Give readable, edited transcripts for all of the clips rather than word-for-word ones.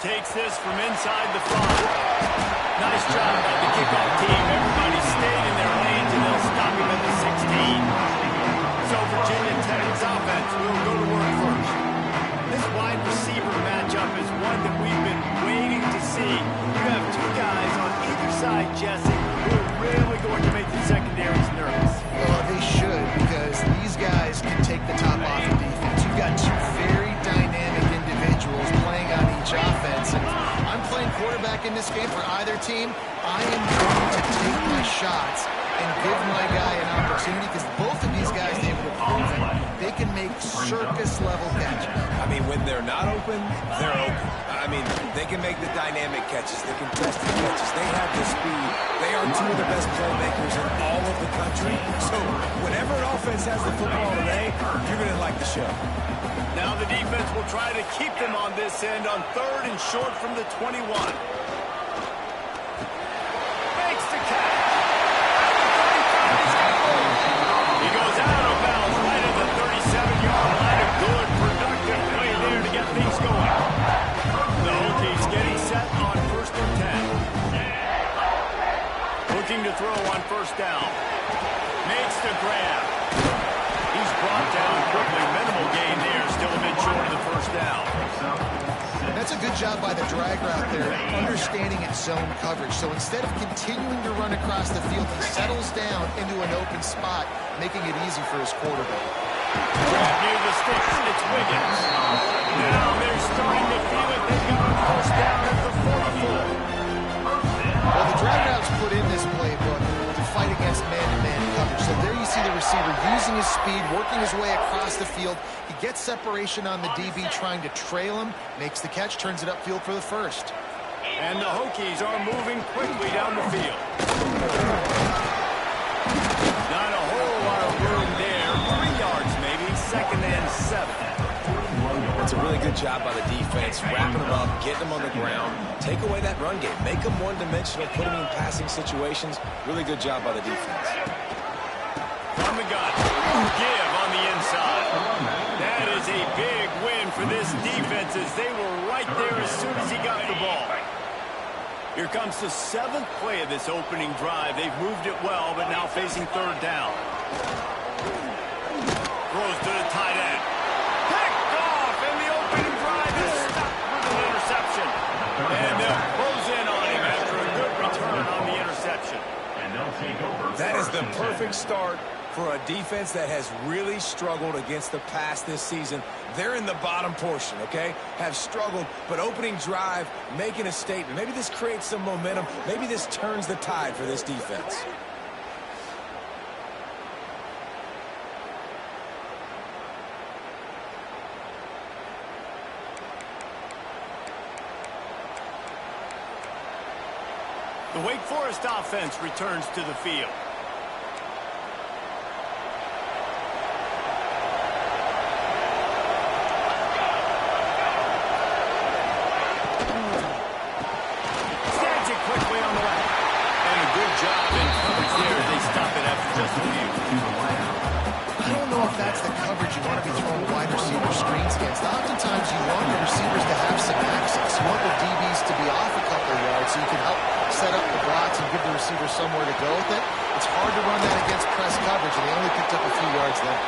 takes this from inside the 5. Nice job by the kickoff team. Everybody stayed in their lanes, and they'll stop him at the 16. So Virginia Tech's offense will go to work first. This wide receiver matchup is one that we've been waiting to see. You have two guys on either side, Jesse, who are really going to make the secondaries nervous. Well, they should, because these guys can take the top off the defense. You've got two very dynamic individuals playing on each offense. And I'm playing quarterback in this game for either team. I am going to take my shots and give my guy an opportunity, because both of these guys, they've proven they can make circus-level catches. I mean, when they're not open, they're open. I mean, they can make the dynamic catches, the contested catches. They have the speed. They are two of the best playmakers in all of the country. So whenever an offense has the football today, you're going to like the show. Now the defense will try to keep them on this end on 3rd and short from the 21. Makes the catch. He goes out of bounds right at the 37-yard line. A good, productive play there to get things going. The Hokies getting set on 1st and 10. Looking to throw on 1st down. Makes the grab. He's brought down quickly. Minimal gain there. Still a bit short of the 1st down. That's a good job by the drag route there, understanding its zone coverage. So instead of continuing to run across the field, he settles down into an open spot, making it easy for his quarterback. Grab near the sticks. It's Wiggins. Now they're starting to feel it. They've got a 1st down at the 44. Well, the drag route's put in this playbook to fight against man-to-man coverage. So there you see the receiver using his speed, working his way across the field. He gets separation on the DB, trying to trail him, makes the catch, turns it upfield for the 1st. And the Hokies are moving quickly down the field. Not a whole lot of room there. 3 yards maybe. 2nd and 7. It's a really good job by the defense, wrapping them up, getting them on the ground, take away that run game, make them one-dimensional, put them in passing situations. Really good job by the defense. From the gun, give on the inside. That is a big win for this defense, as they were right there as soon as he got the ball. Here comes the 7th play of this opening drive. They've moved it well, but now facing 3rd down. Throws to the tight end. Picked off, and the opening drive is stopped with an interception. And they'll close in on him after a good return on the interception. That is the perfect start for a defense that has really struggled against the pass this season. They're in the bottom portion, okay? Have struggled, but opening drive, making a statement. Maybe this creates some momentum. Maybe this turns the tide for this defense. The Wake Forest offense returns to the field. Snags it quickly on the left. And a good job in coverage there. They stop it after just a few. I don't know if that's the coverage you want to be throwing wide receiver screens against. Oftentimes you want the receivers to have some access. You want the DBs to be off a couple of yards so you can help set up the blocks and give the receiver somewhere to go with it. It's hard to run that against press coverage, and they only picked up a few yards there.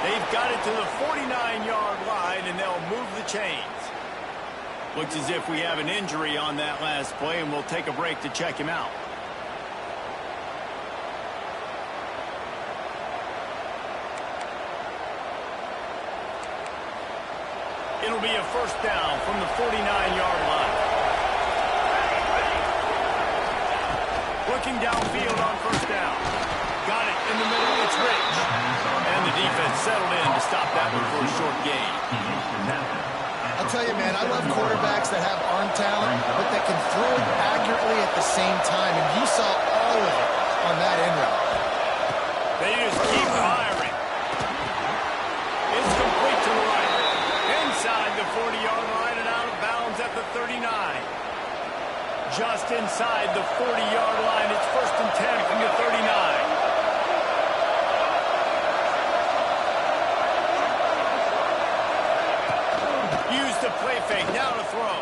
They've got it to the 49-yard line, and they'll move the chains. Looks as if we have an injury on that last play, and we'll take a break to check him out. It'll be a 1st down from the 49-yard line. Looking downfield on 1st down. Got it in the middle. It's Rich. And the defense settled in to stop that one for a short gain. I'll tell you, man, I love quarterbacks that have arm talent, but that can throw it accurately at the same time. And you saw all of it on that end route. They just keep firing. It's complete to the right. Inside the 40-yard line and out of bounds at the 39. Just inside the 40-yard line. It's 1st and 10 from the 39. Use the play fake. Now to throw.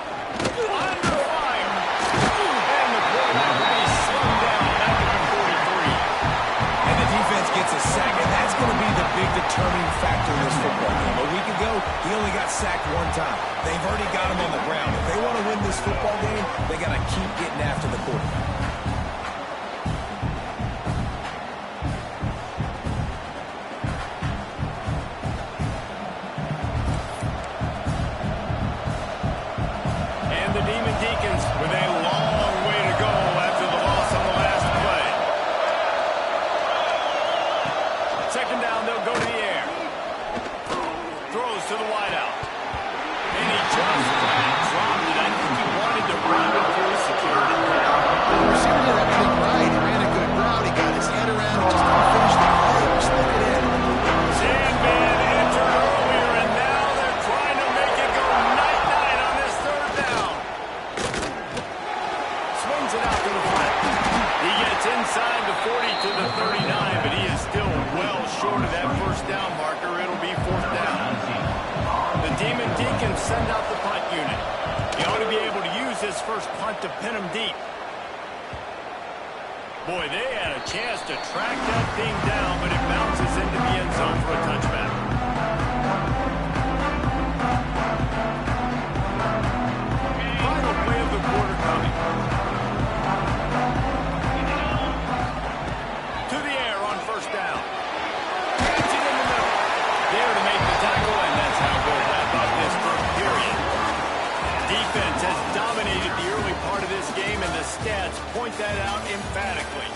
factor in this football game. A week ago, he only got sacked one time. They've already got him on the ground. If they want to win this football game, they got to keep getting after the quarterback. Send out the punt unit. You ought to be able to use this first punt to pin them deep. Boy, they had a chance to track that thing down, but it bounces into the end zone for a touchback. Final play of the quarter coming. To the air on first down. Catch it in the middle. There to make the tackle, and that's how we'll wrap up this first period. Defense has dominated the early part of this game, and the stats point that out emphatically.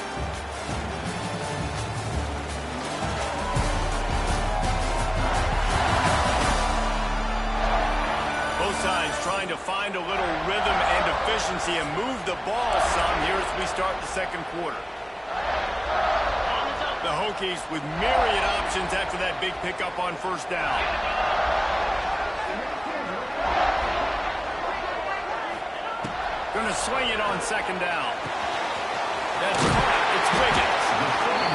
Both sides trying to find a little rhythm and efficiency and move the ball some here as we start the second quarter. The Hokies with myriad options after that big pickup on first down. Going to swing it on second down. That's caught. It's Wiggins.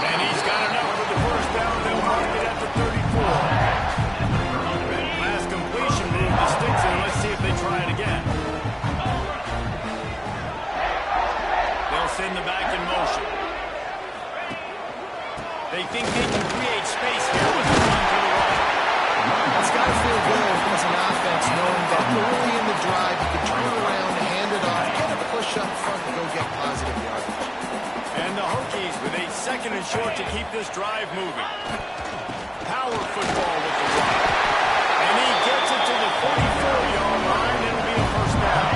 And he's got enough for the first down. They'll mark it at the 34. Last completion move to Stinson. Let's see if they try it again. They'll send the back in motion. They think they can create space here with the run to the right. It's got to feel good as an offense knowing that early in the drive you can turn around, hand it off, get a push up front and go get positive yardage. And the Hokies with a second and short to keep this drive moving. Power football with the run. And he gets it to the 44-yard line. It'll be a first down.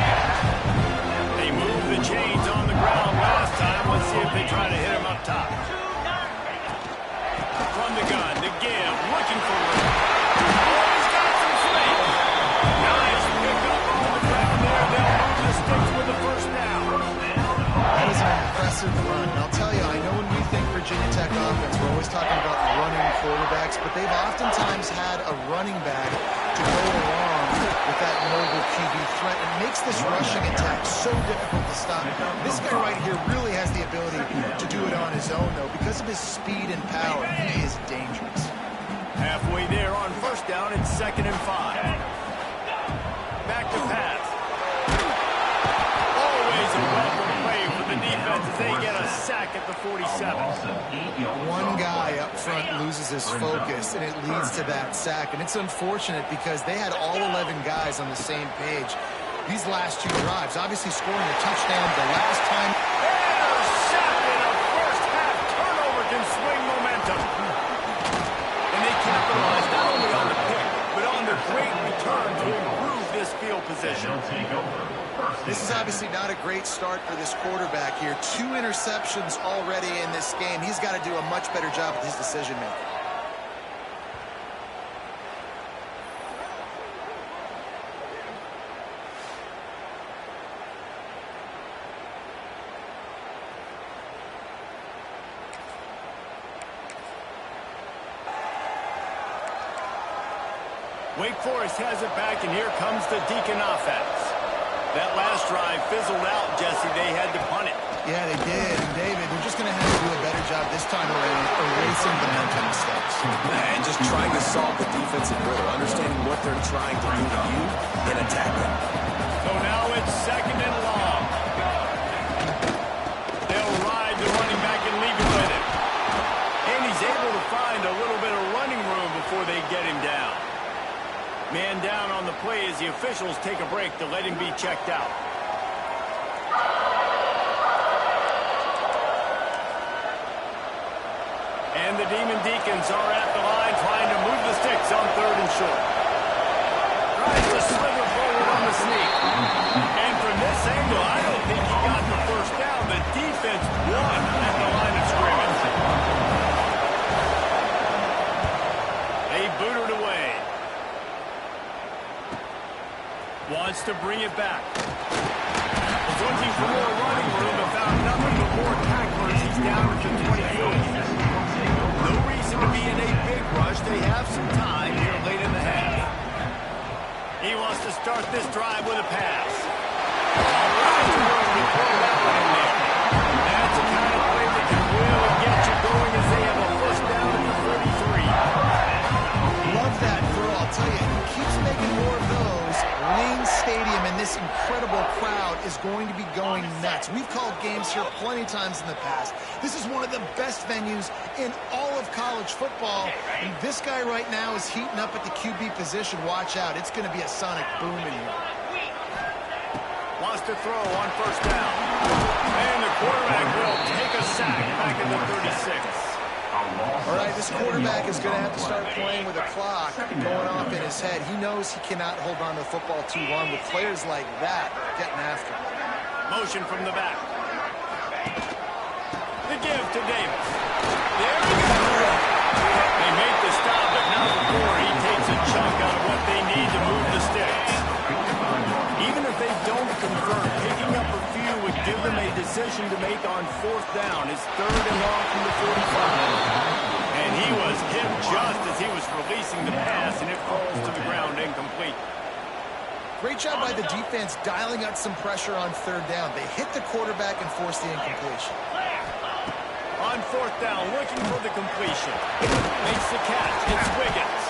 They moved the chains on the ground last time. Let's see if they try to hit him up top. From the gun, to give, looking for room. Oh, he's got some space. Nice pick up on the ground there. They'll move the sticks with the first down. That is an impressive run. And I'll tell you, I know when we think Virginia Tech offense, we're always talking about running quarterbacks, but they've oftentimes had a running back to go along with that mobile QB threat. It makes this rushing attack so difficult to stop. This guy right here really has the ability to do it on his own, though. Because of his speed and power, he is dangerous. Halfway there on first down, it's 2nd and 5. Back to pass. Always a welcome play for the defense as they get a sack at the 47. One guy up front loses his focus, and it leads to that sack. And it's unfortunate because they had all 11 guys on the same page. These last two drives, obviously scoring a touchdown the last time. Intercepted. A first-half turnover can swing momentum. And they capitalize not only on the pick, but on the great return to improve this field position. This is obviously not a great start for this quarterback here. 2 interceptions already in this game. He's got to do a much better job with his decision-making. Wake Forest has it back, and here comes the Deacon offense. That last drive fizzled out, Jesse. They had to punt it. Yeah, they did. And David, they're just going to have to do a better job this time around erasing the mental mistakes. And just trying to solve the defensive riddle, understanding what they're trying to do to you and attacking. So now it's 2nd and long. They'll ride the running back and leave it with him. And he's able to find a little bit of running room before they play as the officials take a break to let him be checked out. And the Demon Deacons are at the line trying to move the sticks on 3rd and short. Tries to slither forward on the sneak. And from this angle, I don't think he got the first down. The defense won at the line of scrimmage. They booted away. Wants to bring it back. Was looking for more running room and found nothing but more tacklers. He's down at the 24. No reason to be in a big rush. They have some time here late in the half. He wants to start this drive with a pass. That's the kind of play that can really get you going as they have a first down at the 33. Love that throw. I'll tell you, he keeps making more of those. Lane Stadium and this incredible crowd is going to be going nuts. We've called games here plenty of times in the past. This is one of the best venues in all of college football. And this guy right now is heating up at the QB position. Watch out. It's going to be a sonic boom in here. Wants to throw on first down. And the quarterback will take a sack back in the 36. All right, this quarterback is going to have to start playing with a clock going off in his head. He knows he cannot hold on to the football too long with players like that getting after him. Motion from the back. The give to Davis. There we go. They make the stop, but not before he takes a chunk out of what they need to move the sticks. Even if they don't convert, picking up a few would give them a decision to make on 4th down. It's 3rd and long from the 45. And he was hit just as he was releasing the pass, and it falls to the ground incomplete. Great job by the defense dialing up some pressure on 3rd down. They hit the quarterback and forced the incompletion. On 4th down, looking for the completion. Makes the catch. It's Wiggins.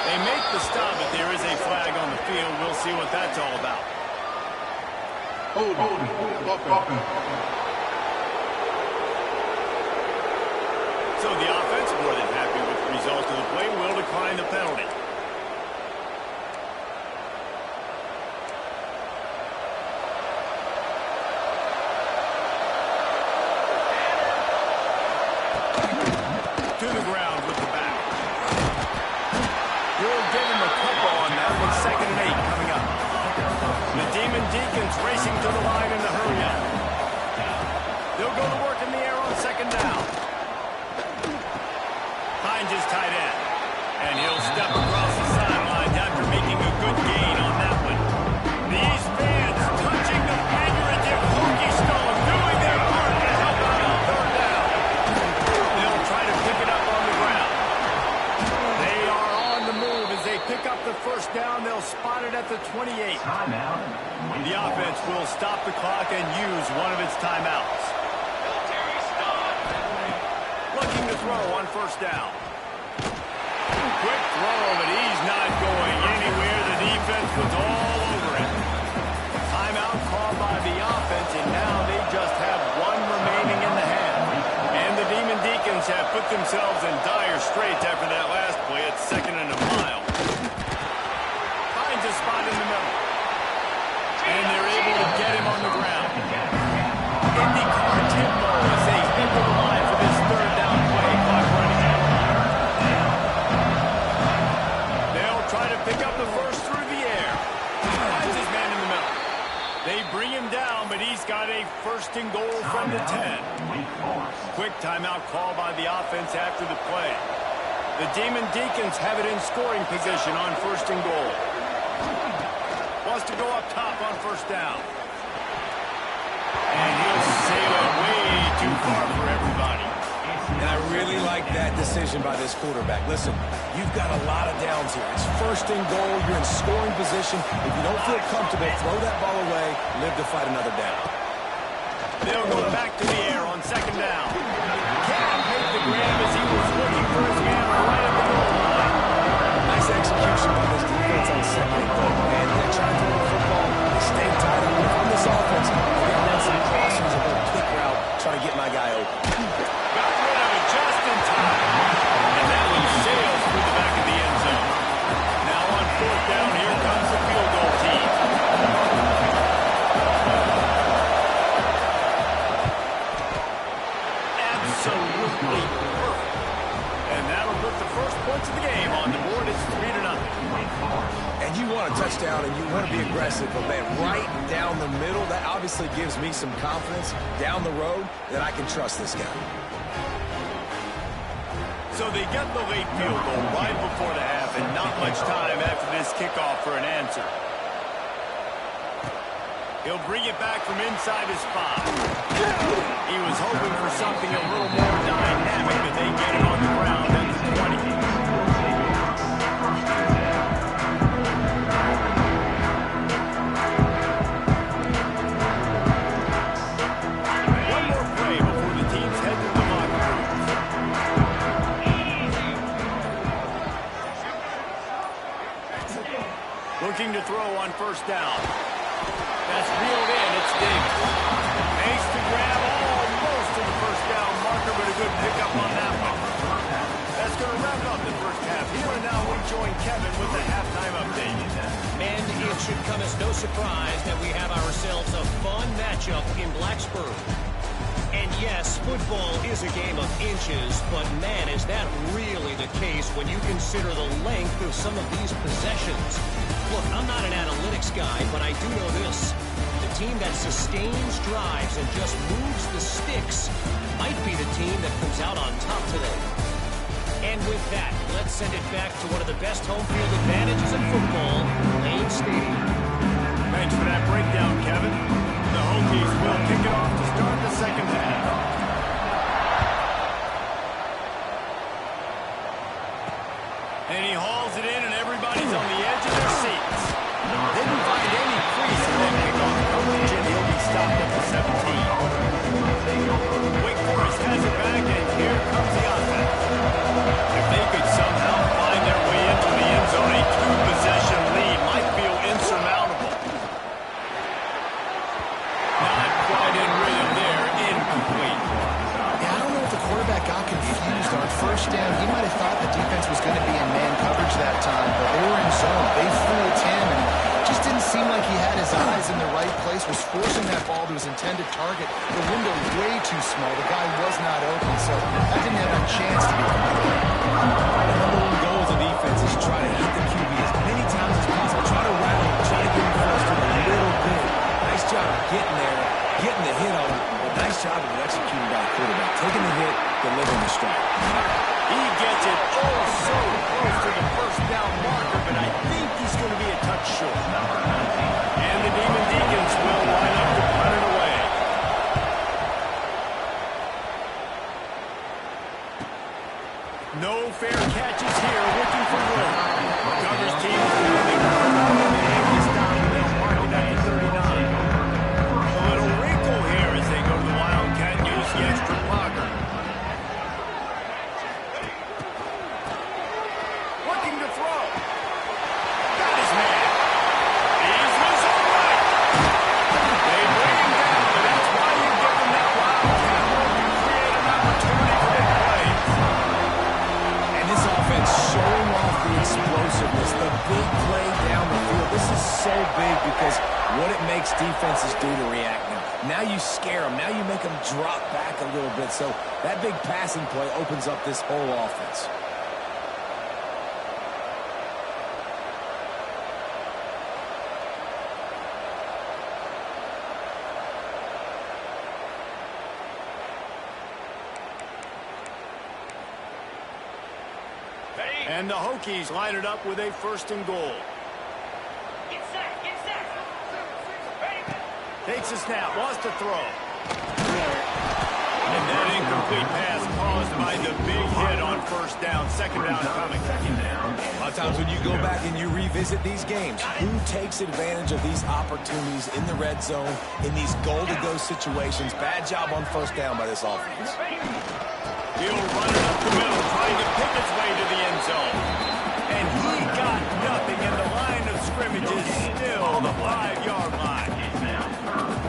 They make the stop, but there is a flag on the field. We'll see what that's all about. So the offense, more than happy with the result of the play, will decline the penalty. To the ground with the back. We'll give him a couple on that with 2nd and 8 coming up. The Demon Deacons racing to the line in the hurry up. They'll go to work in the air on 2nd down. Finds his tight end. And he'll step across the sidelines after making a good gain on that one. These fans touching the figurative Hokie Stone, doing their part to help out on 3rd down. They'll try to pick it up on the ground. They are on the move as they pick up the first down. They'll spot it at the 28. The offense will stop the clock and use one of its timeouts. Looking to throw on 1st down. Quick throw, but he's not going anywhere. The defense was all over it. Timeout called by the offense, and now they just have one remaining in the half. And the Demon Deacons have put themselves in dire straits after that last play. It's 2nd and a mile. Finds a spot in the middle. And they're able to get him on the ground. IndyCar tempo as they hit the line for this 3rd down play. Clock running out. They'll try to pick up the first through the air. Finds his man in the middle. They bring him down, but he's got a 1st and goal from the 10. Quick timeout call by the offense after the play. The Demon Deacons have it in scoring position on 1st and goal. Wants to go up top on 1st down. And he'll sail it way too far for everybody. And I really like that decision by this quarterback. Listen, you've got a lot of downs here. It's 1st and goal. You're in scoring position. If you don't feel comfortable, throw that ball away. Live to fight another down. They'll go back to the air on 2nd down. Can't make the grab as he was looking for his man right at the goal line. Nice execution by this defense on 2nd and goal. And they're trying to throw the football. They stay tight on this offense. They're going to run some crossings of a quick route, trying to get my guy open. Got rid of it just in time. And that one sails through the back of the end zone. Now on 4th down, here comes the field. down the middle. That obviously gives me some confidence down the road that I can trust this guy. So they get the late field goal right before the half, and not much time after this kickoff for an answer. He'll bring it back from inside his 5. He was hoping for something a little more dynamic, but they get him on the ground at the 20. One more play before the teams head to the locker rooms. Looking to throw on first down. That's reeled in. It's Davis. Makes the grab almost to the first down marker, but a good pickup on that one. That's going to wrap up the first half. Here and now we join Kevin with the halftime update. And it should come as no surprise that we have ourselves a fun matchup in Blacksburg. And yes, football is a game of inches, but man, is that really the case when you consider the length of some of these possessions. Look, I'm not an analytics guy, but I do know this. The team that sustains drives and just moves the sticks might be the team that comes out on top today. And with that, let's send it back to one of the best home field advantages in football, Lane Stadium. Thanks for that breakdown, Kevin. The Hokies will kick it off to start the second half. And he hauls it in, and everybody's on the edge of their seats. Didn't find any crease in that kickoff coverage, and he'll be stopped at the 17. Wake Forest has it back, and here comes the offense. If they could somehow find their way into the end zone, a 2-possession lead might feel insurmountable. Not quite in rhythm there, incomplete. Yeah, I don't know if the quarterback got confused on first down. He might have thought the defense was going to be in man coverage that time, but they were in zone. They fooled him, and it just didn't seem like he had his eyes in the right place, was forcing that ball to his intended target. The window way too small. The guy was not open, so that didn't have a chance to be complete. The number one goal as a defense is try to hit the QB as many times as possible. Try to rattle him, try to get him frustrated a little bit. Nice job of getting there, getting the hit on him. But nice job of executing by the quarterback. Taking the hit, delivering the strike. He gets it oh so close to the first down marker, but I think he's going to be a touch short. And the Demon Deacons will line up to punt it away. No fair catches here, looking for room. Governor's team is moving. This down, they'll mark it at the 39. A little wrinkle here as they go to the Wildcat and use the extra blocker. Looking to throw. Got his man. He's was all right. They bring him down, but that's why you give him that Wildcat role. You create an opportunity for big plays. And this offense showing off the explosiveness, the big play down the field. This is so big because what it makes defenses do to react now. Now you scare them. Now you make them drop back a little bit. So that big passing play opens up this whole offense. And the Hokies line it up with a first and goal. Get set, get set. Takes a snap, wants to throw. And that incomplete pass caused by the big hit on first down. Second down coming. A lot of times when you go back and you revisit these games, who takes advantage of these opportunities in the red zone, in these goal-to-go situations? Bad job on first down by this offense. He'll run it up the middle, trying to pick its way to the end zone. And he got nothing, and the line of scrimmage is still the 5-yard line.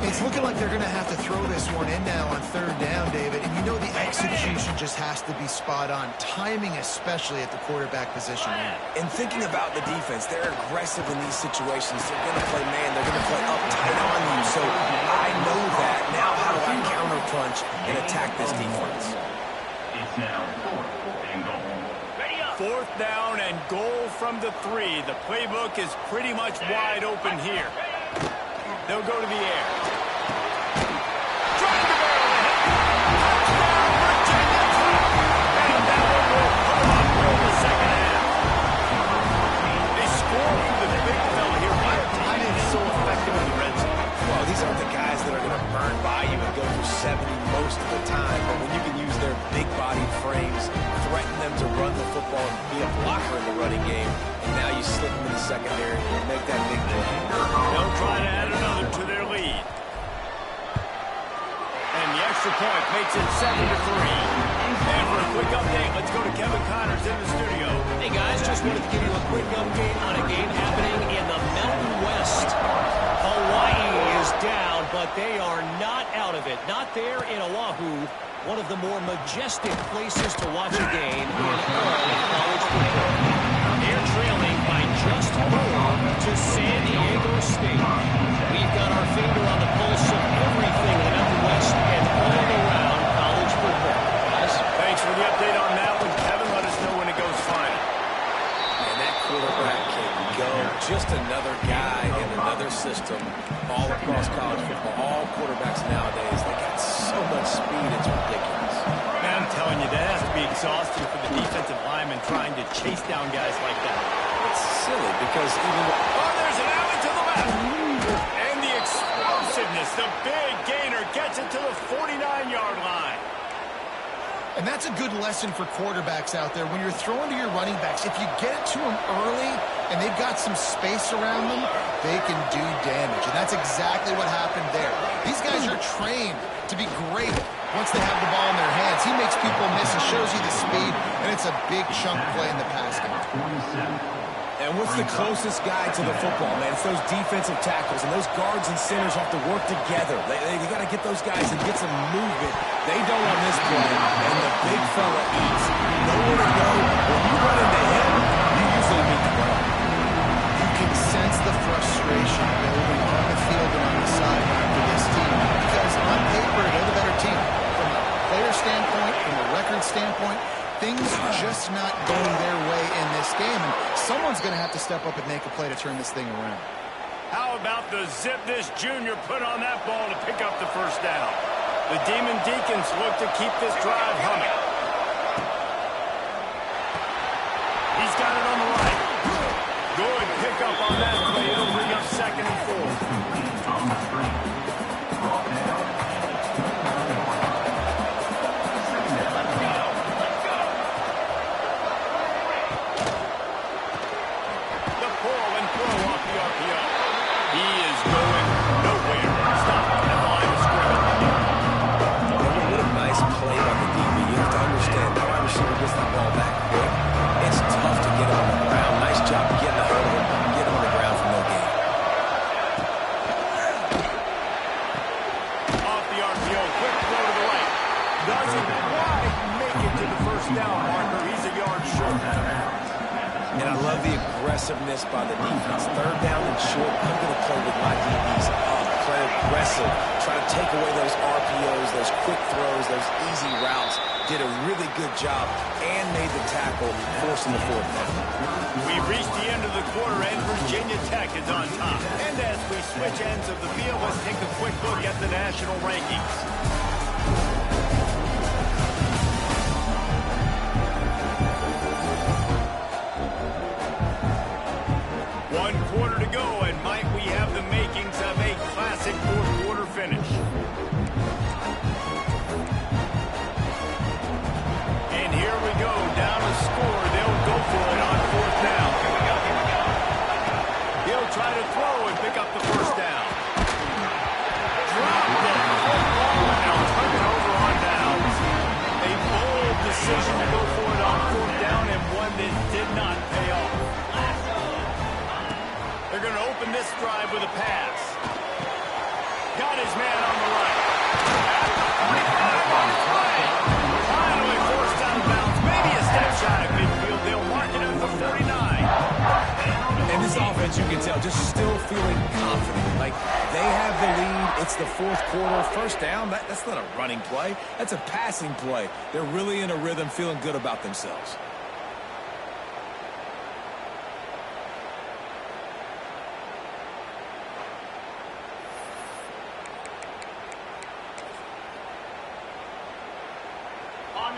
It's looking like they're going to have to throw this one in now on third down, David. And you know the execution just has to be spot on. Timing especially at the quarterback position. And thinking about the defense, they're aggressive in these situations. They're going to play man. They're going to play up tight on you. So I know that. Now how do I counterpunch and attack this defense? It's now 4th and goal. Fourth down and goal from the 3. The playbook is pretty much wide open here. They'll go to the air. Trying to barrel it. Touchdown, Virginia Tech. And that one will come up for the second half. They scored for the big fella here. Why are tight ends so effective in the red zone? Well, these aren't the guys that are going to burn by you and go for 70 most of the time, but when you can use their big-bodied frames, threaten them to run the football and be a blocker in the running game, and now you slip them in the secondary and make that big play. They'll try to add another to their lead. And the extra point makes it 7-3. And for a quick update, let's go to Kevin Connors in the studio. Hey guys, just wanted to give you a quick update on a game happening in the Mountain West. Hawaii is down, but they are not out of it. Not there in Oahu, one of the more majestic places to watch a game in all of college football. They're trailing by just 4 to San Diego State. We've got our finger on the pulse of everything in the Mountain West and all around college football. Guys? Thanks for the update on that one, Kevin. Let us know when it goes final. And that quarterback can go. Just another guy in another system all across college football. All quarterbacks nowadays, they got so much speed, it's ridiculous. Man, I'm telling you, that has to be exhausting for the defensive lineman trying to chase down guys like that. It's silly because even... Oh, there's an alley to the left. And the explosiveness, the big gainer gets it to the 49-yard line. And that's a good lesson for quarterbacks out there. When you're throwing to your running backs, if you get it to them early and they've got some space around them, they can do damage. And that's exactly what happened there. These guys are trained to be great once they have the ball in their hands. He makes people miss. He shows you the speed, and it's a big chunk play in the pass game. And what's the closest guy to the football, man? It's those defensive tackles, and those guards and centers have to work together. They got to get those guys and get some movement. They don't on this play, and the big fella eats. Nowhere to go. When you run into him, you usually meet the ground. You can sense the frustration building on the field and on the sideline for this team because on paper, they're the better team. From a player standpoint, from a record standpoint, things just not going their way in this game, and someone's going to have to step up and make a play to turn this thing around. How about the zip this junior put on that ball to pick up the first down? The Demon Deacons look to keep this drive humming. He's got it on the right. Good pickup on that play. It'll bring up 2nd and 4. Aggressiveness by the defense. 3rd down and short. I'm going to play with my DBs up. Play aggressive. Try to take away those RPOs, those quick throws, those easy routes. Did a really good job and made the tackle, forcing the 4th down. We've reached the end of the quarter, and Virginia Tech is on top. And as we switch ends of the field, let's take a quick look at the national rankings. This drive with a pass. Got his man on the right. At the 45 on the play. Finally forced out of bounds. Maybe a step shot at midfield. They'll mark it at the 49. And this offense, you can tell, just still feeling confident. Like, they have the lead. It's the 4th quarter. First down, that's not a running play. That's a passing play. They're really in a rhythm, feeling good about themselves.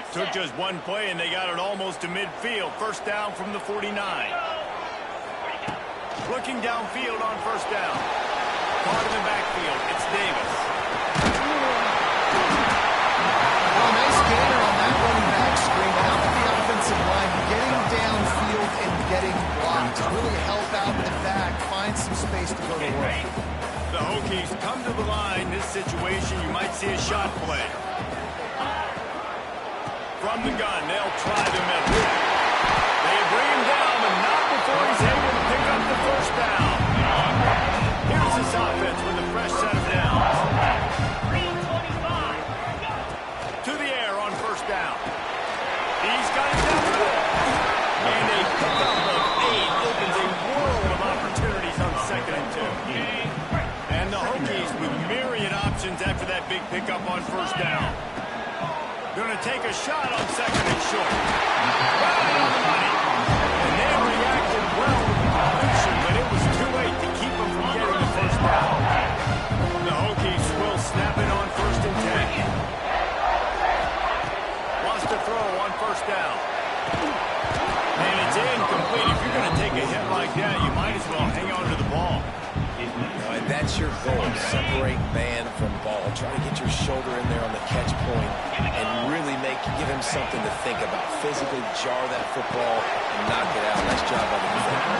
Took just one play, and they got it almost to midfield. First down from the 49. Looking downfield on first down. Caught in the backfield. It's Davis. Well, nice gainer on that running back screen. Now with the offensive line getting downfield and getting blocked to really help out the back, find some space to go to work. The Hokies come to the line. This situation, you might see a shot play. From the gun, they'll try the middle. They bring him down, but not before he's able to pick up the first down. Here's this offense with a fresh set of downs. To the air on first down. He's got it down the middle. And a pickup of 8 opens a world of opportunities on 2nd and 2. And the Hokies with myriad options after that big pickup on first down. Going to take a shot on 2nd and short. Right on the money. And they reacted well with the completion, but it was too late to keep them from getting the first down. The Hokies will snap it on 1st and 10. Wants to throw on first down. And it's incomplete. If you're going to take a hit like that, you might as well hang on to the ball. And that's your goal, separate man from ball. Try to get your shoulder in there on the catch point and really give him something to think about. Physically jar that football and knock it out. Nice job by the defender.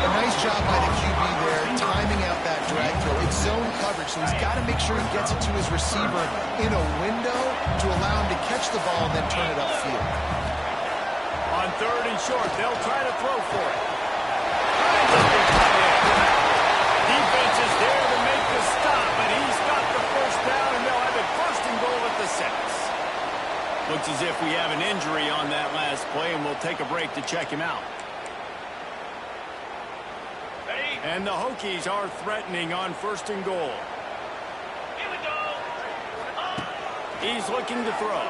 A nice job by the QB there, timing out that drag throw. It's zone coverage, so he's got to make sure he gets it to his receiver in a window to allow him to catch the ball and then turn it upfield. On 3rd and short, they'll try to throw for it. Defense is there to make the stop, but he's got the first down, and they'll have it 1st and goal at the 6. Looks as if we have an injury on that last play, and we'll take a break to check him out. And the Hokies are threatening on 1st and goal. Here we go. He's looking to throw.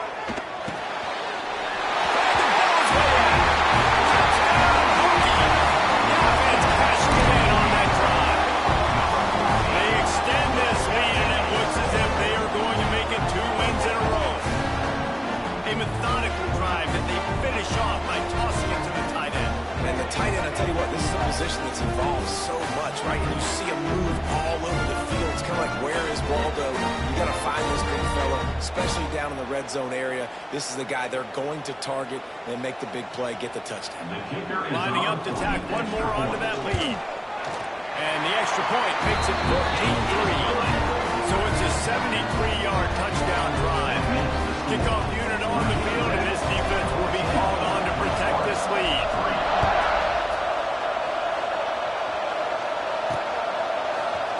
Methodical drive that they finish off by tossing it to the tight end. And the tight end, I tell you what, this is a position that's involved so much, right? And you see him move all over the field. It's kind of like, where is Waldo? You got to find this big fella, especially down in the red zone area. This is the guy they're going to target and make the big play, get the touchdown. Lining up to tack one more onto that lead. And the extra point makes it 14-3. So it's a 73-yard touchdown drive. Kickoff unit on the field, and this defense will be called on to protect this lead.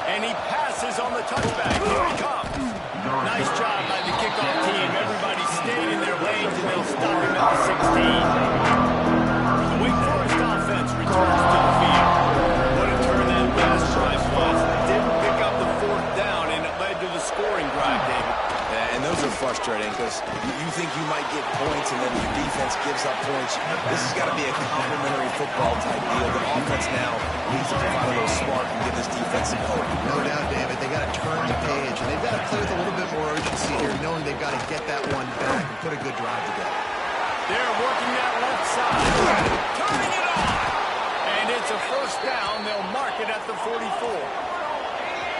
And he passes on the touchback. Here he comes. Nice job by the kickoff team. Everybody stayed in their lanes, and they'll stop him at the 16. The Wake Forest offense returns to the field. What a turn that last drive was. Didn't pick up the 4th down, and it led to the scoring drive, David. And those are frustrating because you think you might get points and then your defense gives up points. This has got to be a complementary football type deal. The offense now needs to provide a little spark and give this defense some hope. No doubt, David. They got to turn the page, and they've got to play with a little bit more urgency here, knowing they've got to get that one back and put a good drive together. They're working that left side. Turning it on. And it's a first down. They'll mark it at the 44.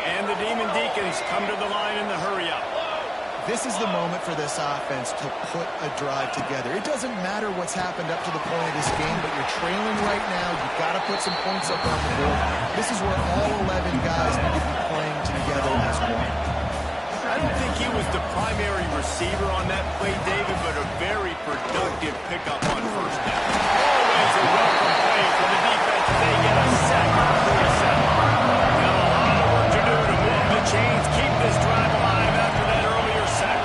And the Demon Deacons come to the line in the hurry-up. This is the moment for this offense to put a drive together. It doesn't matter what's happened up to the point of this game, but you're trailing right now. You've got to put some points up on the board. This is where all 11 guys need to be playing together as one. I don't think he was the primary receiver on that play, David, but a very productive pickup on first down. Always a welcome play for the defense. They get a sack on 47. Got a lot of work to do to move the chains, keep this drive alive after that earlier sack.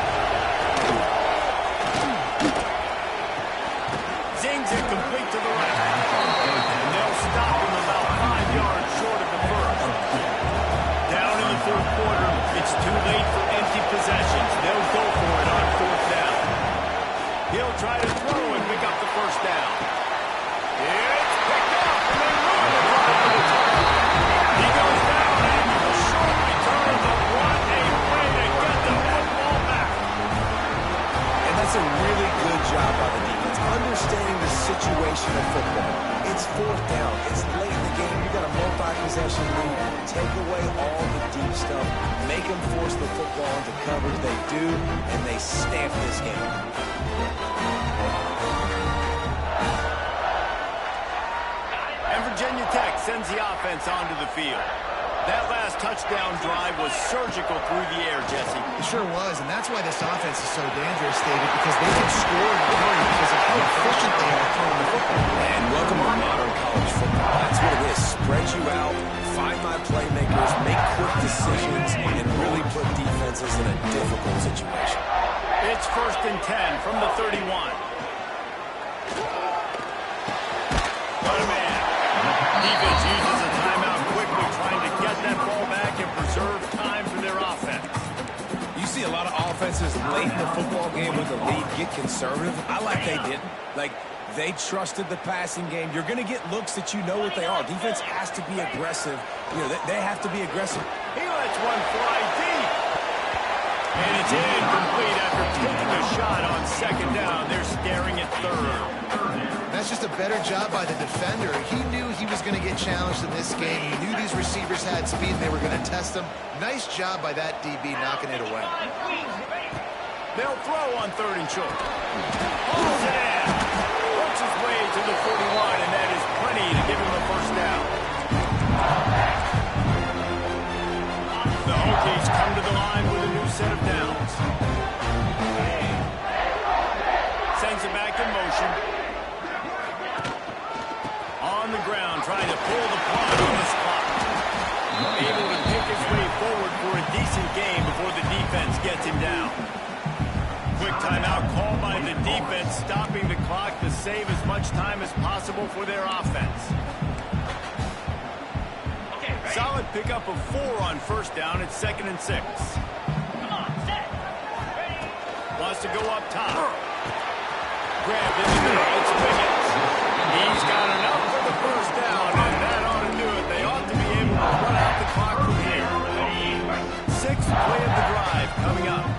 Zings it complete to the right. And they'll stop him about 5 yards short of the first. Down in the 4th quarter, it's too late for empty possessions. They'll go for it on 4th down. He'll try to throw and pick up the them force the football into coverage. They do, and they stamp this game. And Virginia Tech sends the offense onto the field. That last touchdown drive was surgical through the air, Jesse. It sure was, and that's why this offense is so dangerous, David, because they can score in a hurry because of how efficient they are throwing the football. And welcome to modern college football. That's what it is. Spread you out, find my playmakers, make quick decisions, and really put defenses in a difficult situation. It's 1st and 10 from the 31. What a man. Defense uses a timeout quickly, trying to get that ball back and preserve time for their offense. You see a lot of offenses late in the football game with the lead get conservative. I like they didn't. Like, they trusted the passing game. You're going to get looks that you know what they are. Defense has to be aggressive. You know, they have to be aggressive. He lets one fly deep. And it's incomplete after taking a shot on 2nd down. They're staring at 3rd. That's just a better job by the defender. He knew he was going to get challenged in this game. He knew these receivers had speed and they were going to test him. Nice job by that DB knocking it away. They'll throw on 3rd and short. Pulls it in. Works his way to the 41, and that is plenty to give him a 1st down. The Hokies come to the line with a new set of downs. Sends it back in motion. On the ground, trying to pull the plug on this clock. Able to pick his way forward for a decent game before the defense gets him down. Quick timeout called by the defense, stopping the clock to save as much time as possible for their offense. Solid pickup of 4 on 1st down. It's 2nd and 6. Wants to go up top. Grabbed in the middle. It's Wiggins. He's got enough for the 1st down, and that ought to do it. They ought to be able to run out the clock from here. 6th play of the drive coming up.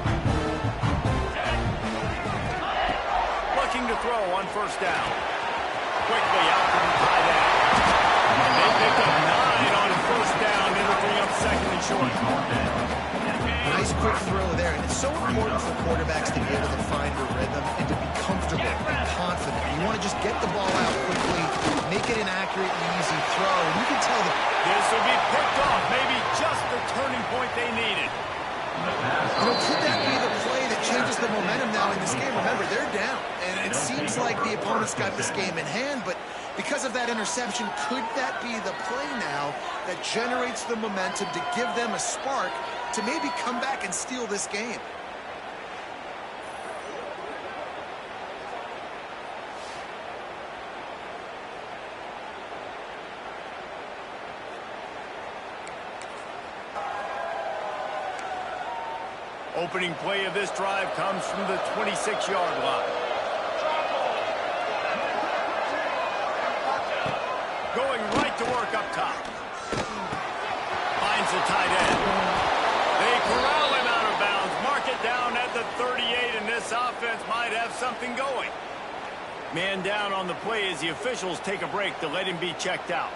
Looking to throw on 1st down. Quickly out from the tight end. They picked up 9 on 1st down. It'll bring up 2nd and short. Nice quick throw there, and it's so important for quarterbacks to be able to find a rhythm and to be comfortable and confident. You want to just get the ball out quickly, make it an accurate and easy throw, and you can tell that This will be picked off, maybe just the turning point they needed. could that be the play that changes the momentum now in this game? Remember, they're down, and it seems like the opponent's got this game in hand, but because of that interception, could that be the play now that generates the momentum to give them a spark to maybe come back and steal this game? Opening play of this drive comes from the 26-yard line. Going right to work up top. Finds the tight end. They corral him out of bounds. Mark it down at the 38, and this offense might have something going. Man down on the play as the officials take a break to let him be checked out.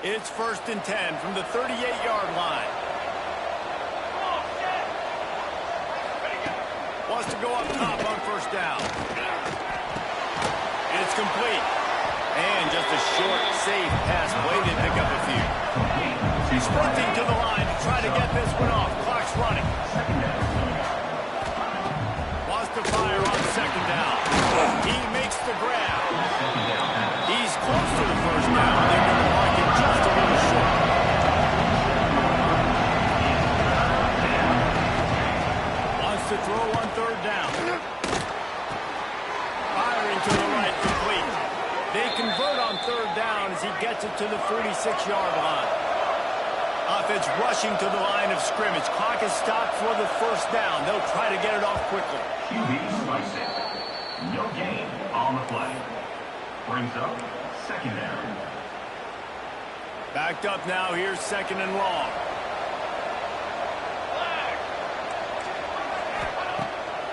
It's 1st and 10 from the 38-yard line. Wants to go up top on 1st down. It's complete. And just a short, safe pass play to pick up a few. He's sprinting to the line to try to get this one off. Clock's running. Wants to fire on 2nd down. He makes the grab. He's close to the 1st down. They're going to mark it just a little short. Wants to throw on 3rd down. Firing to the right, complete. They convert on 3rd down as he gets it to the 46-yard line. Offense rushing to the line of scrimmage. Clock is stopped for the 1st down. They'll try to get it off quickly. QB slicing. No gain on the play. Brings up 2nd down. Backed up now. Here's 2nd and long.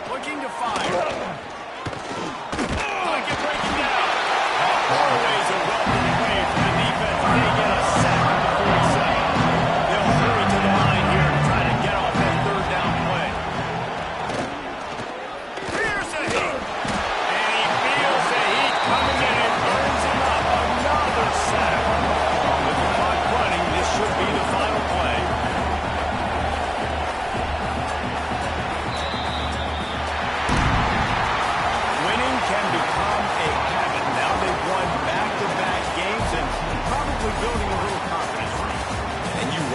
Looking to fire. Pocket breaking down. Always a welcome play for the defense.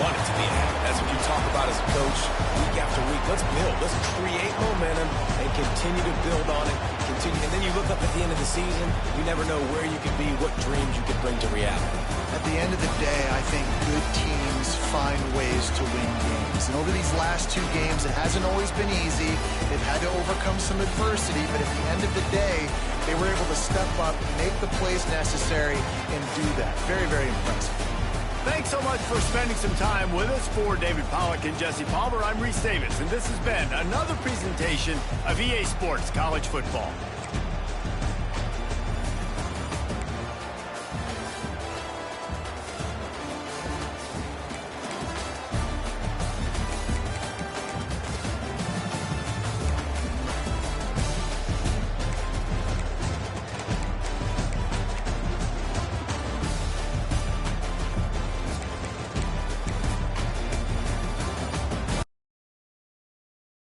want it to be at. That's what you talk about as a coach week after week. Let's build. Let's create momentum and continue to build on it. And then you look up at the end of the season, you never know where you could be, what dreams you could bring to reality. At the end of the day, I think good teams find ways to win games. And over these last 2 games, it hasn't always been easy. They've had to overcome some adversity, but at the end of the day, they were able to step up, make the plays necessary, and do that. Very, very impressive. Thanks so much for spending some time with us. For David Pollack and Jesse Palmer, I'm Reese Davis, and this has been another presentation of EA Sports College Football.